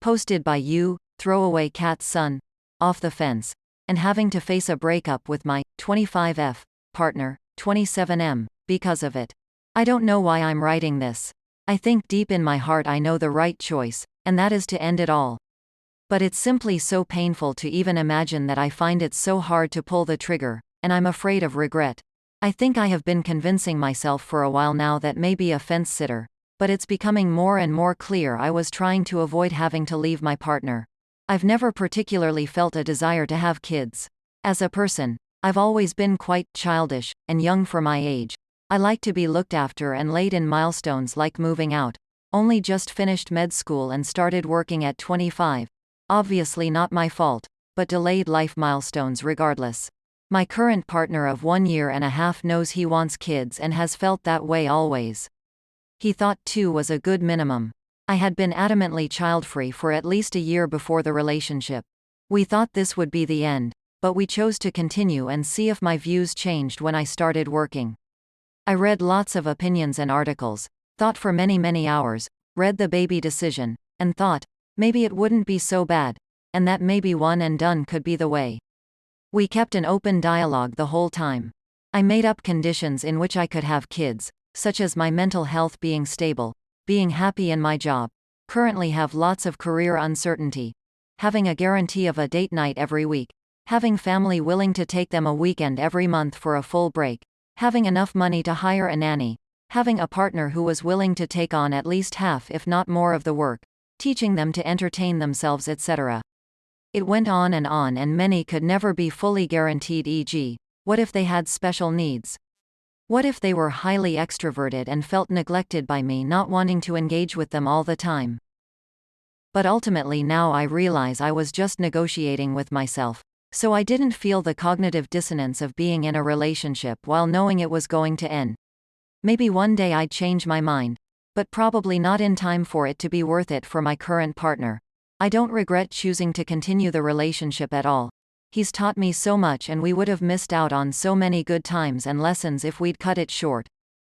Posted by you, throwaway cat's son, off the fence, and having to face a breakup with my 25F partner, 27M, because of it. I don't know why I'm writing this. I think deep in my heart I know the right choice, and that is to end it all. But it's simply so painful to even imagine that I find it so hard to pull the trigger, and I'm afraid of regret. I think I have been convincing myself for a while now that maybe a fence sitter, but it's becoming more and more clear I was trying to avoid having to leave my partner. I've never particularly felt a desire to have kids. As a person, I've always been quite childish and young for my age. I like to be looked after and late in milestones like moving out. Only just finished med school and started working at 25. Obviously not my fault, but delayed life milestones regardless. My current partner of 1 year and a half knows he wants kids and has felt that way always. He thought 2 was a good minimum. I had been adamantly child-free for at least a year before the relationship. We thought this would be the end, but we chose to continue and see if my views changed when I started working. I read lots of opinions and articles, thought for many hours, read the baby decision, and thought, maybe it wouldn't be so bad, and that maybe one and done could be the way. We kept an open dialogue the whole time. I made up conditions in which I could have kids, such as my mental health being stable, being happy in my job, currently have lots of career uncertainty, having a guarantee of a date night every week, having family willing to take them a weekend every month for a full break, having enough money to hire a nanny, having a partner who was willing to take on at least half if not more of the work, teaching them to entertain themselves, etc. It went on, and many could never be fully guaranteed, e.g., what if they had special needs? What if they were highly extroverted and felt neglected by me not wanting to engage with them all the time? But ultimately now I realize I was just negotiating with myself, so I didn't feel the cognitive dissonance of being in a relationship while knowing it was going to end. Maybe one day I'd change my mind, but probably not in time for it to be worth it for my current partner. I don't regret choosing to continue the relationship at all. He's taught me so much and we would have missed out on so many good times and lessons if we'd cut it short.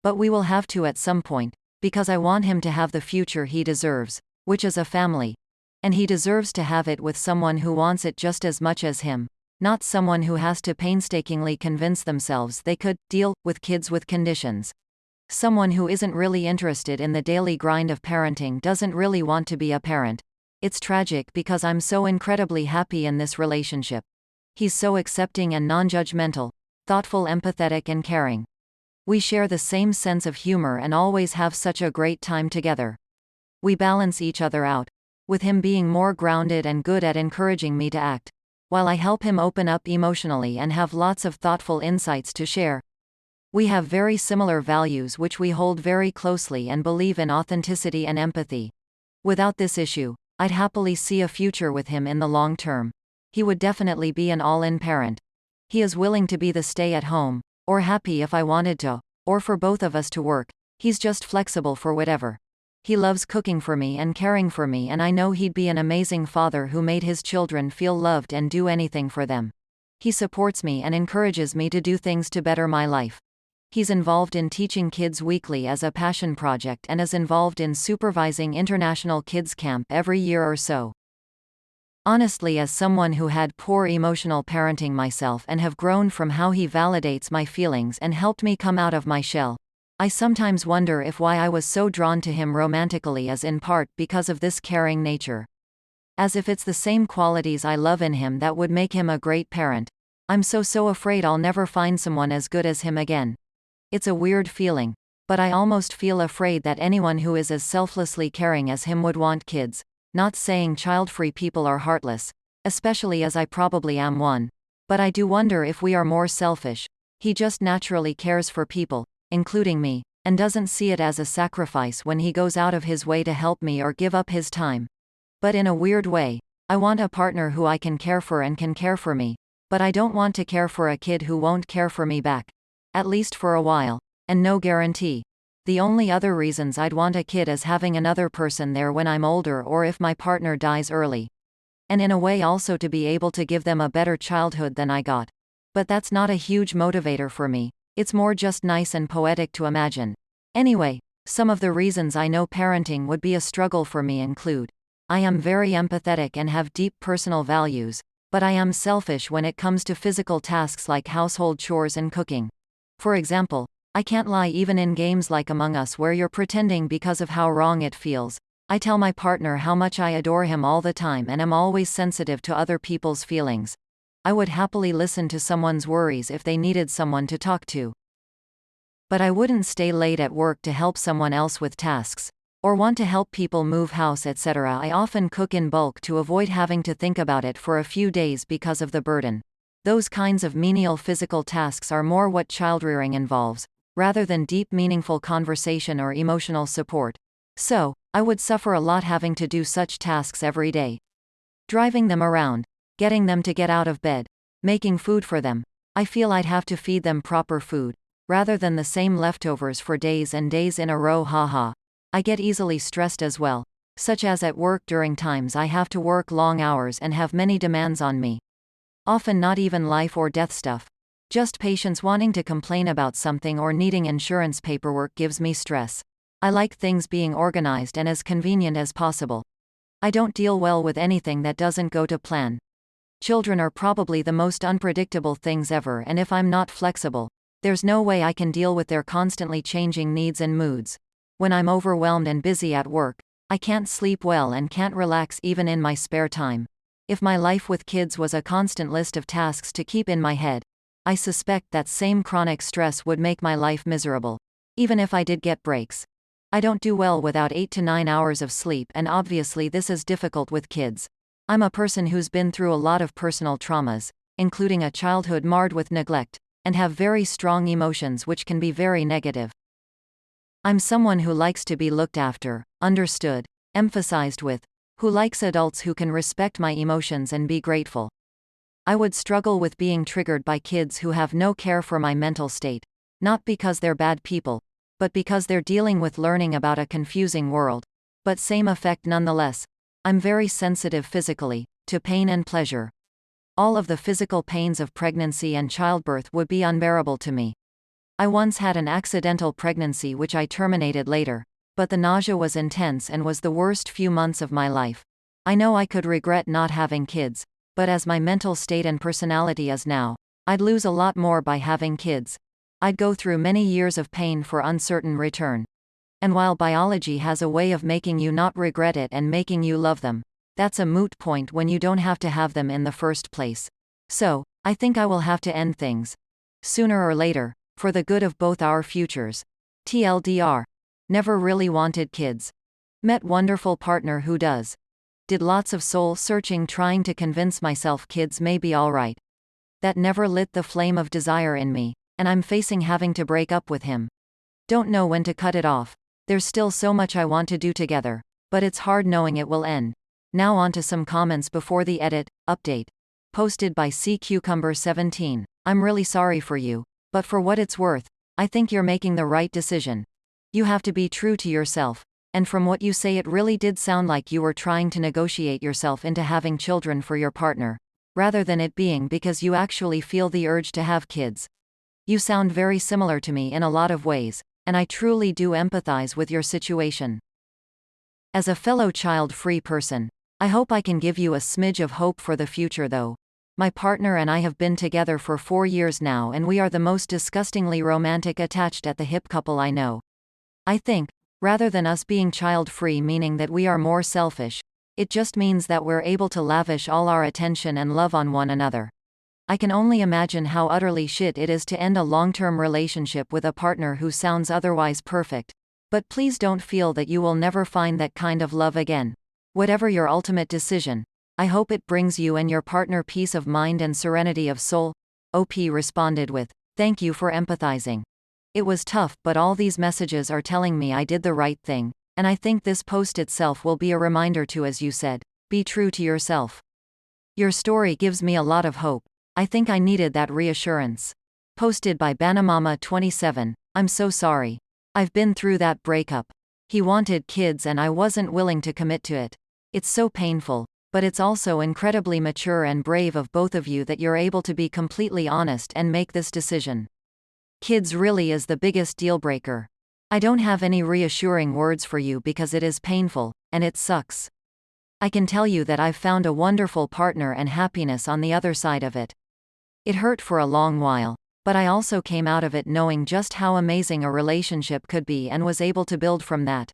But we will have to at some point, because I want him to have the future he deserves, which is a family. And he deserves to have it with someone who wants it just as much as him, not someone who has to painstakingly convince themselves they could deal with kids with conditions. Someone who isn't really interested in the daily grind of parenting doesn't really want to be a parent. It's tragic because I'm so incredibly happy in this relationship. He's so accepting and non-judgmental, thoughtful, empathetic, and caring. We share the same sense of humor and always have such a great time together. We balance each other out, with him being more grounded and good at encouraging me to act, while I help him open up emotionally and have lots of thoughtful insights to share. We have very similar values which we hold very closely and believe in authenticity and empathy. Without this issue, I'd happily see a future with him in the long term. He would definitely be an all-in parent. He is willing to be the stay-at-home, or happy if I wanted to, or for both of us to work. He's just flexible for whatever. He loves cooking for me and caring for me, and I know he'd be an amazing father who made his children feel loved and do anything for them. He supports me and encourages me to do things to better my life. He's involved in teaching kids weekly as a passion project and is involved in supervising international kids camp every year or so. Honestly, as someone who had poor emotional parenting myself and have grown from how he validates my feelings and helped me come out of my shell, I sometimes wonder if why I was so drawn to him romantically is in part because of this caring nature. As if it's the same qualities I love in him that would make him a great parent. I'm so afraid I'll never find someone as good as him again. It's a weird feeling, but I almost feel afraid that anyone who is as selflessly caring as him would want kids. Not saying child-free people are heartless, especially as I probably am one. But I do wonder if we are more selfish. He just naturally cares for people, including me, and doesn't see it as a sacrifice when he goes out of his way to help me or give up his time. But in a weird way, I want a partner who I can care for and can care for me, but I don't want to care for a kid who won't care for me back. At least for a while, and no guarantee. The only other reasons I'd want a kid is having another person there when I'm older or if my partner dies early. And in a way also to be able to give them a better childhood than I got. But that's not a huge motivator for me, it's more just nice and poetic to imagine. Anyway, some of the reasons I know parenting would be a struggle for me include I am very empathetic and have deep personal values, but I am selfish when it comes to physical tasks like household chores and cooking. For example, I can't lie even in games like Among Us where you're pretending because of how wrong it feels. I tell my partner how much I adore him all the time and am always sensitive to other people's feelings. I would happily listen to someone's worries if they needed someone to talk to. But I wouldn't stay late at work to help someone else with tasks, or want to help people move house, etc. I often cook in bulk to avoid having to think about it for a few days because of the burden. Those kinds of menial physical tasks are more what childrearing involves, rather than deep meaningful conversation or emotional support. So, I would suffer a lot having to do such tasks every day. Driving them around, getting them to get out of bed, making food for them. I feel I'd have to feed them proper food, rather than the same leftovers for days and days in a row. Haha. I get easily stressed as well, such as at work during times I have to work long hours and have many demands on me. Often not even life or death stuff. Just patients wanting to complain about something or needing insurance paperwork gives me stress. I like things being organized and as convenient as possible. I don't deal well with anything that doesn't go to plan. Children are probably the most unpredictable things ever, and if I'm not flexible, there's no way I can deal with their constantly changing needs and moods. When I'm overwhelmed and busy at work, I can't sleep well and can't relax even in my spare time. If my life with kids was a constant list of tasks to keep in my head, I suspect that same chronic stress would make my life miserable. Even if I did get breaks, I don't do well without 8 to 9 hours of sleep, and obviously this is difficult with kids. I'm a person who's been through a lot of personal traumas, including a childhood marred with neglect, and have very strong emotions which can be very negative. I'm someone who likes to be looked after, understood, emphasized with, who likes adults who can respect my emotions and be grateful. I would struggle with being triggered by kids who have no care for my mental state, not because they're bad people, but because they're dealing with learning about a confusing world. But same effect nonetheless. I'm very sensitive physically, to pain and pleasure. All of the physical pains of pregnancy and childbirth would be unbearable to me. I once had an accidental pregnancy which I terminated later, but the nausea was intense and was the worst few months of my life. I know I could regret not having kids, but as my mental state and personality is now, I'd lose a lot more by having kids. I'd go through many years of pain for uncertain return. And while biology has a way of making you not regret it and making you love them, that's a moot point when you don't have to have them in the first place. So, I think I will have to end things. Sooner or later, for the good of both our futures. TLDR. Never really wanted kids. Met wonderful partner who does. Did lots of soul searching trying to convince myself kids may be alright. That never lit the flame of desire in me, and I'm facing having to break up with him. Don't know when to cut it off. There's still so much I want to do together, but it's hard knowing it will end. Now on to some comments before the edit. Update. Posted by CCucumber17. I'm really sorry for you, but for what it's worth, I think you're making the right decision. You have to be true to yourself, and from what you say it really did sound like you were trying to negotiate yourself into having children for your partner, rather than it being because you actually feel the urge to have kids. You sound very similar to me in a lot of ways, and I truly do empathize with your situation. As a fellow child-free person, I hope I can give you a smidge of hope for the future though. My partner and I have been together for 4 years now, and we are the most disgustingly romantic attached at the hip couple I know. I think, rather than us being child-free meaning that we are more selfish, it just means that we're able to lavish all our attention and love on one another. I can only imagine how utterly shit it is to end a long-term relationship with a partner who sounds otherwise perfect. But please don't feel that you will never find that kind of love again. Whatever your ultimate decision, I hope it brings you and your partner peace of mind and serenity of soul. OP responded with, "Thank you for empathizing. It was tough, but all these messages are telling me I did the right thing, and I think this post itself will be a reminder to, as you said, be true to yourself. Your story gives me a lot of hope. I think I needed that reassurance." Posted by Banamama27. I'm so sorry. I've been through that breakup. He wanted kids and I wasn't willing to commit to it. It's so painful, but it's also incredibly mature and brave of both of you that you're able to be completely honest and make this decision. Kids really is the biggest deal breaker. I don't have any reassuring words for you because it is painful, and it sucks. I can tell you that I've found a wonderful partner and happiness on the other side of it. It hurt for a long while, but I also came out of it knowing just how amazing a relationship could be and was able to build from that.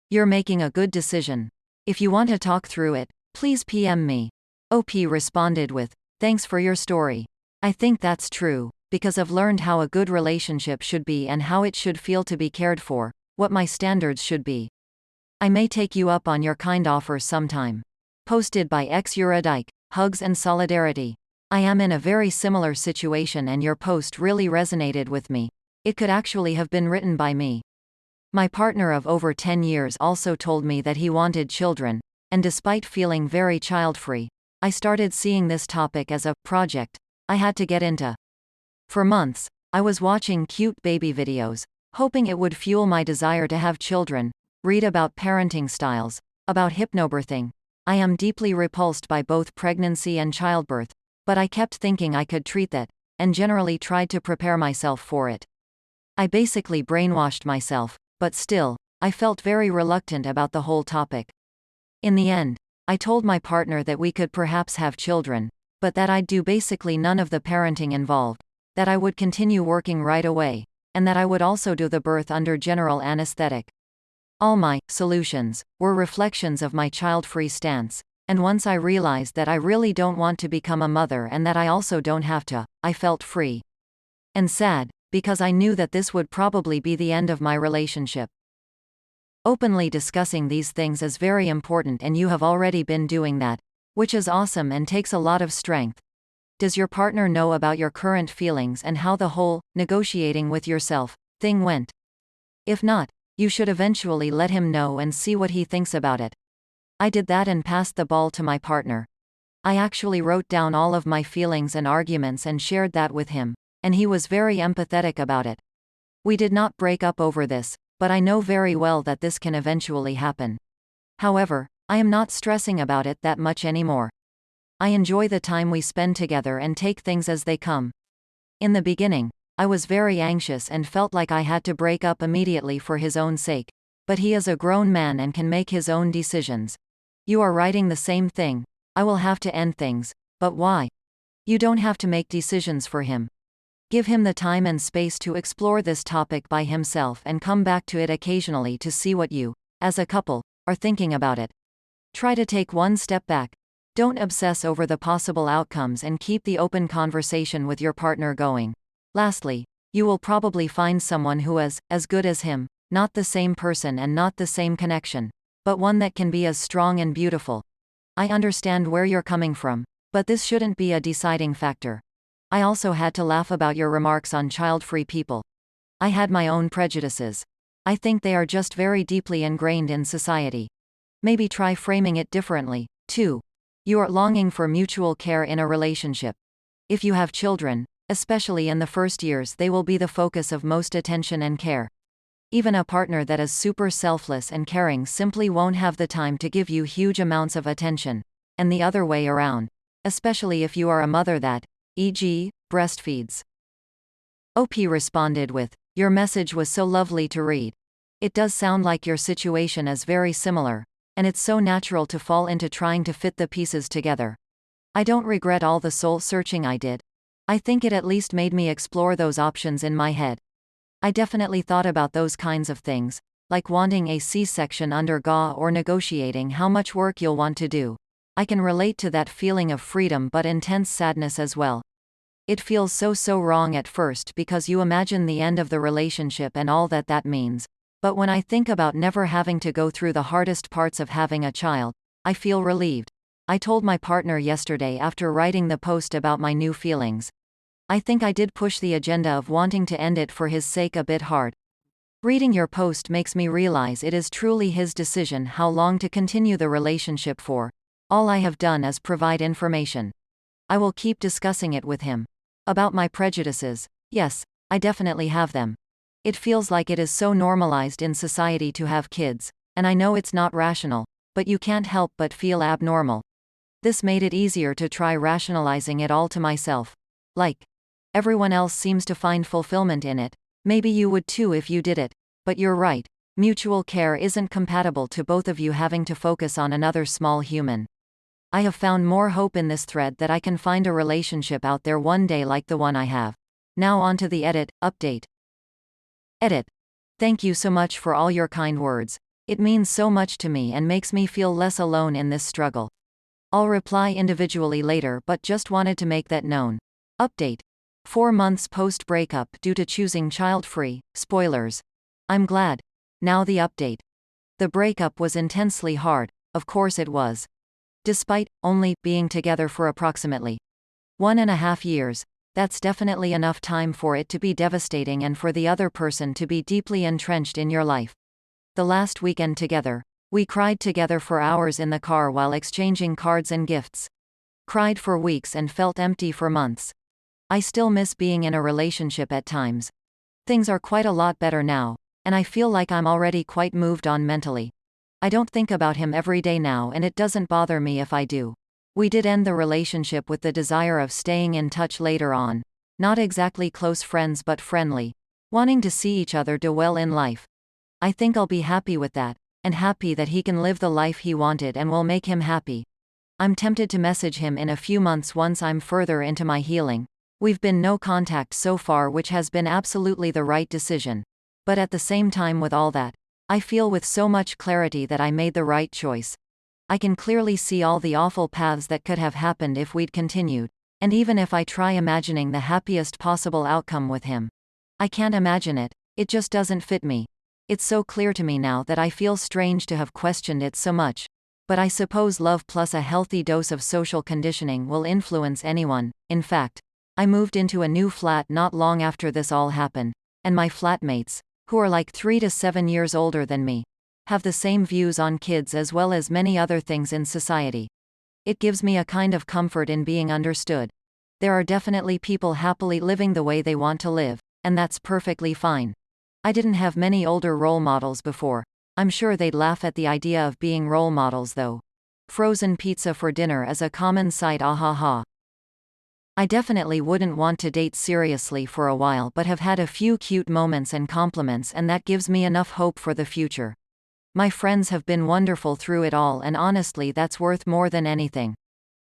You're making a good decision. If you want to talk through it, please PM me. OP responded with, "Thanks for your story. I think that's true, because I've learned how a good relationship should be and how it should feel to be cared for, what my standards should be. I may take you up on your kind offers sometime." Posted by X Eurodike, hugs and solidarity. I am in a very similar situation and your post really resonated with me. It could actually have been written by me. My partner of over 10 years also told me that he wanted children, and despite feeling very child-free, I started seeing this topic as a project I had to get into. For months, I was watching cute baby videos, hoping it would fuel my desire to have children, read about parenting styles, about hypnobirthing. I am deeply repulsed by both pregnancy and childbirth, but I kept thinking I could treat that, and generally tried to prepare myself for it. I basically brainwashed myself, but still, I felt very reluctant about the whole topic. In the end, I told my partner that we could perhaps have children, but that I'd do basically none of the parenting involved, that I would continue working right away, and that I would also do the birth under general anesthetic. All my solutions were reflections of my child-free stance, and once I realized that I really don't want to become a mother and that I also don't have to, I felt free. And sad, because I knew that this would probably be the end of my relationship. Openly discussing these things is very important and you have already been doing that, which is awesome and takes a lot of strength. Does your partner know about your current feelings and how the whole negotiating with yourself thing went? If not, you should eventually let him know and see what he thinks about it. I did that and passed the ball to my partner. I actually wrote down all of my feelings and arguments and shared that with him, and he was very empathetic about it. We did not break up over this, but I know very well that this can eventually happen. However, I am not stressing about it that much anymore. I enjoy the time we spend together and take things as they come. In the beginning, I was very anxious and felt like I had to break up immediately for his own sake, but he is a grown man and can make his own decisions. You are writing the same thing. I will have to end things, but why? You don't have to make decisions for him. Give him the time and space to explore this topic by himself and come back to it occasionally to see what you, as a couple, are thinking about it. Try to take one step back. Don't obsess over the possible outcomes and keep the open conversation with your partner going. Lastly, you will probably find someone who is as good as him, not the same person and not the same connection, but one that can be as strong and beautiful. I understand where you're coming from, but this shouldn't be a deciding factor. I also had to laugh about your remarks on child-free people. I had my own prejudices. I think they are just very deeply ingrained in society. Maybe try framing it differently. 2. You are longing for mutual care in a relationship. If you have children, especially in the first years, they will be the focus of most attention and care. Even a partner that is super selfless and caring simply won't have the time to give you huge amounts of attention, and the other way around, especially if you are a mother that, e.g., breastfeeds. OP responded with, "Your message was so lovely to read. It does sound like your situation is very similar, and it's so natural to fall into trying to fit the pieces together. I don't regret all the soul searching I did. I think it at least made me explore those options in my head. I definitely thought about those kinds of things, like wanting a C-section under GA or negotiating how much work you'll want to do. I can relate to that feeling of freedom but intense sadness as well. It feels so wrong at first because you imagine the end of the relationship and all that that means, but when I think about never having to go through the hardest parts of having a child, I feel relieved. I told my partner yesterday after writing the post about my new feelings. I think I did push the agenda of wanting to end it for his sake a bit hard. Reading your post makes me realize it is truly his decision how long to continue the relationship for. All I have done is provide information. I will keep discussing it with him. About my prejudices, yes, I definitely have them. It feels like it is so normalized in society to have kids, and I know it's not rational, but you can't help but feel abnormal. This made it easier to try rationalizing it all to myself. Like, everyone else seems to find fulfillment in it. Maybe you would too if you did it. But you're right. Mutual care isn't compatible to both of you having to focus on another small human. I have found more hope in this thread that I can find a relationship out there one day like the one I have. Now on to the edit, update. Edit. Thank you so much for all your kind words. It means so much to me and makes me feel less alone in this struggle. I'll reply individually later, but just wanted to make that known. Update. 4 months post-breakup due to choosing child-free. Spoilers. I'm glad. Now the update. The breakup was intensely hard, of course it was. Despite only being together for approximately 1.5 years, that's definitely enough time for it to be devastating and for the other person to be deeply entrenched in your life. The last weekend together, we cried together for hours in the car while exchanging cards and gifts. Cried for weeks and felt empty for months. I still miss being in a relationship at times. Things are quite a lot better now, and I feel like I'm already quite moved on mentally. I don't think about him every day now, and it doesn't bother me if I do. We did end the relationship with the desire of staying in touch later on. Not exactly close friends but friendly. Wanting to see each other do well in life. I think I'll be happy with that, and happy that he can live the life he wanted and will make him happy. I'm tempted to message him in a few months once I'm further into my healing. We've been no contact so far, which has been absolutely the right decision. But at the same time, with all that, I feel with so much clarity that I made the right choice. I can clearly see all the awful paths that could have happened if we'd continued, and even if I try imagining the happiest possible outcome with him, I can't imagine it. It just doesn't fit me. It's so clear to me now that I feel strange to have questioned it so much. But I suppose love plus a healthy dose of social conditioning will influence anyone. In fact, I moved into a new flat not long after this all happened, and my flatmates, who are like 3 to 7 years older than me, have the same views on kids as well as many other things in society. It gives me a kind of comfort in being understood. There are definitely people happily living the way they want to live, and that's perfectly fine. I didn't have many older role models before. I'm sure they'd laugh at the idea of being role models though. Frozen pizza for dinner is a common sight, ahaha. I definitely wouldn't want to date seriously for a while, but have had a few cute moments and compliments, and that gives me enough hope for the future. My friends have been wonderful through it all, and honestly that's worth more than anything.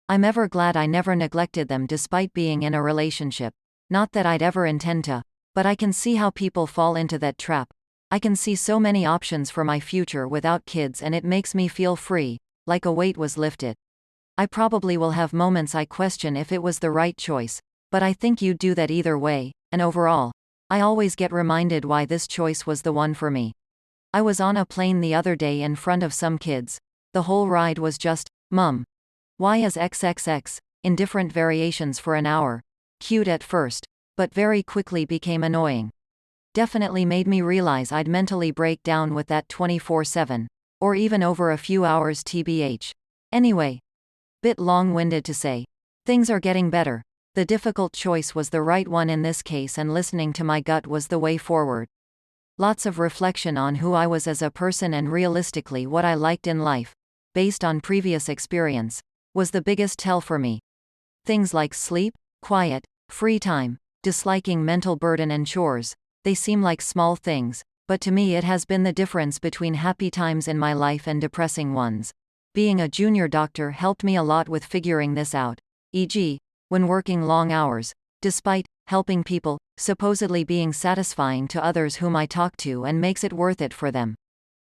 I'm ever glad I never neglected them despite being in a relationship. Not that I'd ever intend to, but I can see how people fall into that trap. I can see so many options for my future without kids, and it makes me feel free, like a weight was lifted. I probably will have moments I question if it was the right choice, but I think you'd do that either way, and overall, I always get reminded why this choice was the one for me. I was on a plane the other day in front of some kids. The whole ride was just, "Mum, why is XXX?" in different variations for an hour. Cute at first, but very quickly became annoying. Definitely made me realize I'd mentally break down with that 24/7, or even over a few hours tbh. Anyway. Bit long-winded to say. Things are getting better. The difficult choice was the right one in this case, and listening to my gut was the way forward. Lots of reflection on who I was as a person and realistically what I liked in life, based on previous experience, was the biggest tell for me. Things like sleep, quiet, free time, disliking mental burden and chores, they seem like small things, but to me it has been the difference between happy times in my life and depressing ones. Being a junior doctor helped me a lot with figuring this out, e.g., when working long hours, despite helping people, supposedly being satisfying to others whom I talk to, and makes it worth it for them.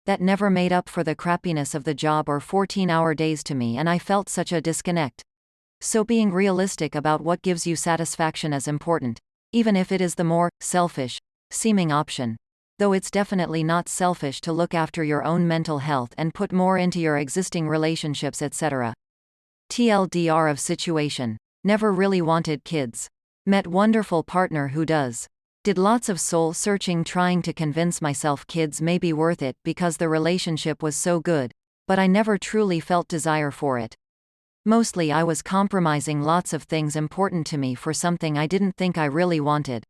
That never made up for the crappiness of the job or 14-hour days to me, and I felt such a disconnect. So being realistic about what gives you satisfaction is important, even if it is the more selfish seeming option. Though it's definitely not selfish to look after your own mental health and put more into your existing relationships, etc. TLDR of situation. Never really wanted kids. Met wonderful partner who does. Did lots of soul searching trying to convince myself kids may be worth it because the relationship was so good, but I never truly felt desire for it. Mostly I was compromising lots of things important to me for something I didn't think I really wanted.